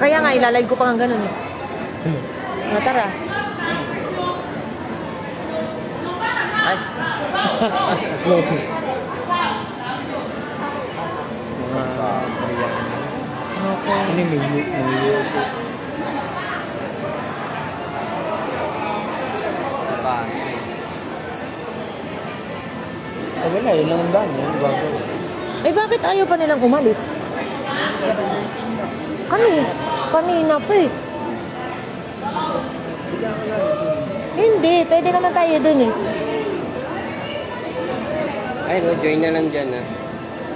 Kaya nga, ilalive ko pa nga ganun eh. Tara. Ay. Okay. Ano may wala, yun lang ang dami. Eh, bakit ayaw pa nilang umalis? Kanina pa eh. Hindi, pwede naman tayo dun eh. Ay, no, join na lang dyan, ha?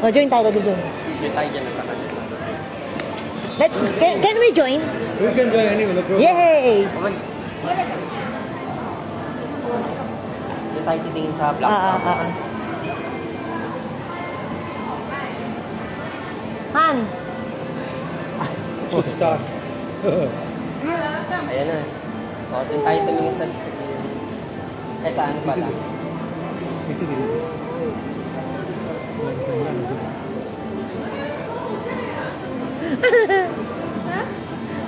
O, join tayo dun. Join tayo dyan na sa kanila. Can we join? We can join anyway, no problem. Yay! Doon tayo titingin sa platform. Han! Start. Ayan na. O, doon tayo tumingin sa screen. Eh, saan pala?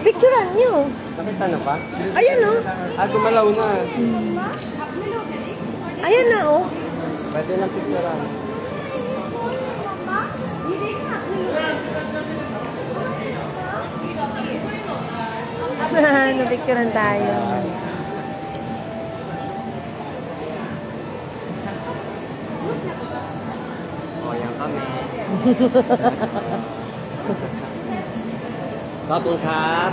Picturean nyo. Nakita na ba? Ayan o. Ah, gumalaw na. Ayan na o. Pwede na picturean. Napicturean tayo. O, yan kami. Babong ka.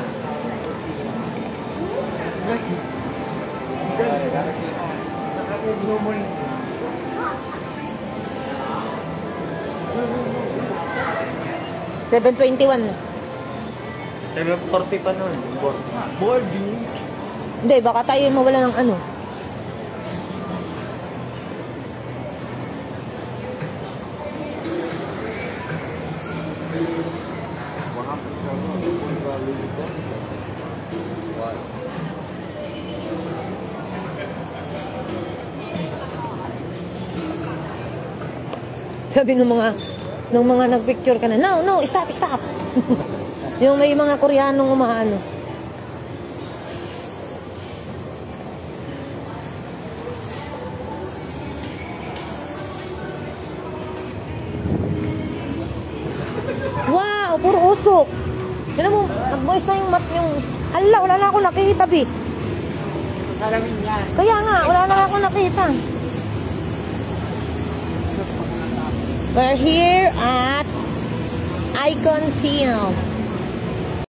$7.21 na. 7:40 pa nun. Boarding. Hindi, baka tayo mawala ng ano. Sabi ng mga nagpicture ka na, no, stop. Yung may mga Koreanong umaano. Wow, puro usok. Alam mo, nag-voice na yung hala, wala na ako nakita, Bi. Sa salamin yan. Kaya nga, wala na ako nakita. We're here at Icon Siam.